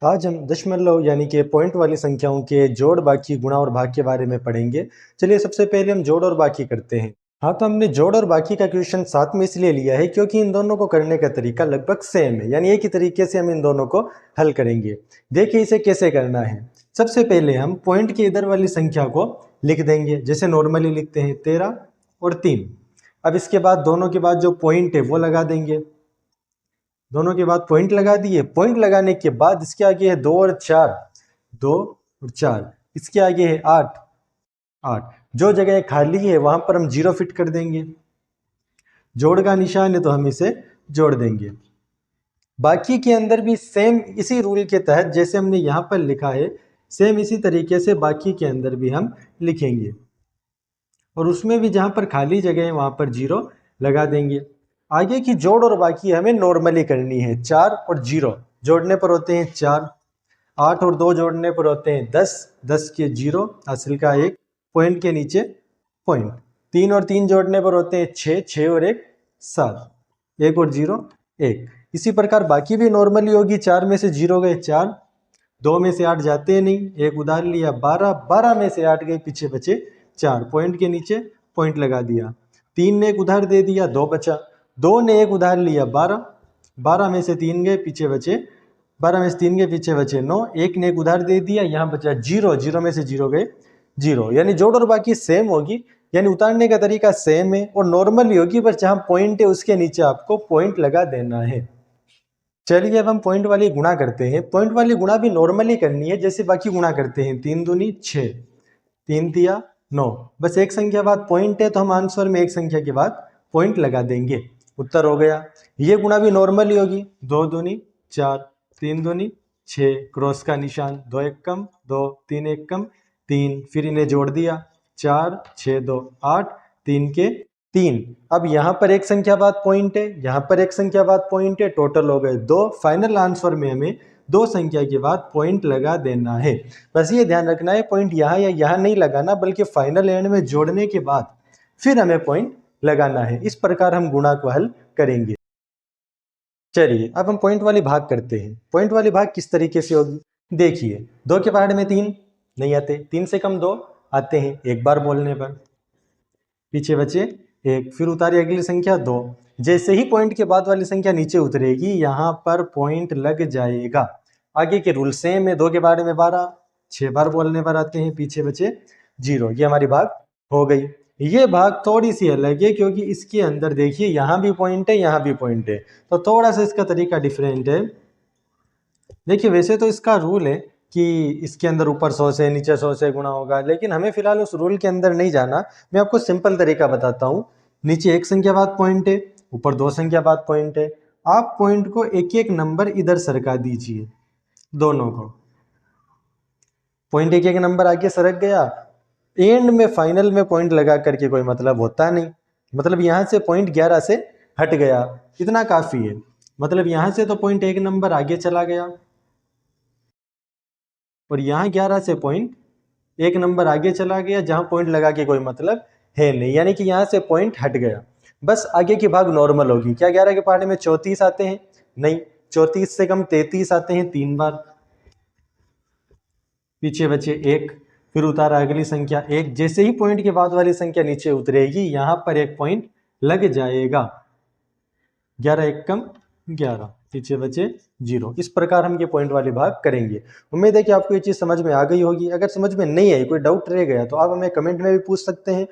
आज हम दशमलव यानी कि पॉइंट वाली संख्याओं के जोड़, बाकी, गुणा और भाग के बारे में पढ़ेंगे। चलिए सबसे पहले हम जोड़ और बाकी करते हैं। हाँ, तो हमने जोड़ और बाकी का क्वेश्चन साथ में इसलिए लिया है क्योंकि इन दोनों को करने का तरीका लगभग सेम है, यानी एक ही तरीके से हम इन दोनों को हल करेंगे। देखिए इसे कैसे करना है। सबसे पहले हम पॉइंट के इधर वाली संख्या को लिख देंगे, जैसे नॉर्मली लिखते हैं 13 और 3। अब इसके बाद दोनों के बाद जो पॉइंट है वो लगा देंगे। दोनों के बाद पॉइंट लगा दिए। पॉइंट लगाने के बाद इसके आगे है 2 और 4, 2 और 4। इसके आगे है 8, 8। जो जगह खाली है वहां पर हम 0 फिट कर देंगे। जोड़ का निशान है तो हम इसे जोड़ देंगे। बाकी के अंदर भी सेम इसी रूल के तहत जैसे हमने यहाँ पर लिखा है, सेम इसी तरीके से बाकी के अंदर भी हम लिखेंगे, और उसमें भी जहां पर खाली जगह है वहां पर 0 लगा देंगे। आगे की जोड़ और बाकी हमें नॉर्मली करनी है। 4 और 0 जोड़ने पर होते हैं 4, 8 और 2 जोड़ने पर होते हैं 10, 10 के 0 हासिल का 1, पॉइंट के नीचे पॉइंट। 3 और 3 जोड़ने पर होते हैं 6, 6 और 1 7, 1 और 0 1। इसी प्रकार बाकी भी नॉर्मली होगी। 4 में से 0 गए 4, 2 में से 8 जाते हैं नहीं, एक उधार लिया 12, 12 में से 8 गए, पीछे बचे 4, पॉइंट के नीचे पॉइंट लगा दिया। 3 ने एक उधार दे दिया, 2 बचा। 2 ने एक उधार लिया 12, 12 में से 3 गए, पीछे बचे 12 में से 3 गए, पीछे बचे 9। 1 ने एक उधार दे दिया, यहाँ बचा 0, 0 में से 0 गए 0। यानी जोड़ और बाकी सेम होगी, यानी उतारने का तरीका सेम है और नॉर्मली होगी, पर जहाँ पॉइंट है उसके नीचे आपको पॉइंट लगा देना है। चलिए अब हम पॉइंट वाली गुणा करते हैं। पॉइंट वाली गुणा भी नॉर्मली करनी है जैसे बाकी गुणा करते हैं। 3 दूनी 6, 3 तिया 9। बस एक संख्या बाद पॉइंट है तो हम आंसर में एक संख्या के बाद पॉइंट लगा देंगे, उत्तर हो गया। ये गुणा भी नॉर्मली होगी। 2 दूनी 4, 3 दूनी 6, क्रॉस का निशान, 2 एक कम 2, 3 एक कम 3, फिर इन्हें जोड़ दिया 4, 6 2 8, 3 के 3। अब यहाँ पर एक संख्या बाद पॉइंट है, यहाँ पर एक संख्या बाद पॉइंट है, टोटल हो गए 2। फाइनल आंसर में हमें 2 संख्या के बाद पॉइंट लगा देना है। बस ये ध्यान रखना है, पॉइंट यहाँ या यहाँ नहीं लगाना, बल्कि फाइनल एंड में जोड़ने के बाद फिर हमें पॉइंट लगाना है। इस प्रकार हम गुणा को हल करेंगे। चलिए अब हम पॉइंट वाली भाग करते हैं। पॉइंट वाली भाग किस तरीके से होगी, देखिए 2 के पहाड़ में 3 नहीं आते, 3 से कम 2 आते हैं एक बार बोलने पर, पीछे बचे 1, फिर उतारी अगली संख्या 2। जैसे ही पॉइंट के बाद वाली संख्या नीचे उतरेगी यहाँ पर पॉइंट लग जाएगा। आगे के रूल सेम है। 2 के बारे में 12, 6 बार बोलने पर आते हैं, पीछे बचे 0। ये हमारी भाग हो गई। ये भाग थोड़ी सी अलग है क्योंकि इसके अंदर देखिए यहाँ भी पॉइंट है, यहाँ भी पॉइंट है, तो थोड़ा सा इसका तरीका डिफरेंट है। देखिए वैसे तो इसका रूल है कि इसके अंदर ऊपर 100 से नीचे 100 से गुणा होगा, लेकिन हमें फिलहाल उस रूल के अंदर नहीं जाना। मैं आपको सिंपल तरीका बताता हूँ। नीचे एक संख्या बाद पॉइंट है, ऊपर 2 संख्या बाद पॉइंट है। आप पॉइंट को एक एक नंबर इधर सरका दीजिए, दोनों को। पॉइंट एक एक नंबर आगे सरक गया, एंड में फाइनल में पॉइंट लगा करके कोई मतलब होता नहीं। मतलब यहाँ से पॉइंट 11 से हट गया, इतना काफ़ी है। मतलब यहाँ से तो पॉइंट एक नंबर आगे चला गया, और यहाँ 11 से पॉइंट एक नंबर आगे चला गया, जहाँ पॉइंट लगा के कोई मतलब है नहीं, यानी कि यहाँ से पॉइंट हट गया। बस आगे की भाग नॉर्मल होगी। क्या 11 के पहाड़े में 34 आते हैं? नहीं, 34 से कम 33 आते हैं 3 बार, पीछे बचे 1, फिर उतारा अगली संख्या 1। जैसे ही पॉइंट के बाद वाली संख्या नीचे उतरेगी यहाँ पर एक पॉइंट लग जाएगा। 11 एक कम 11, पीछे बचे 0। इस प्रकार हम ये पॉइंट वाली भाग करेंगे। उम्मीद है कि आपको ये चीज़ समझ में आ गई होगी। अगर समझ में नहीं आई, कोई डाउट रह गया, तो आप हमें कमेंट में भी पूछ सकते हैं।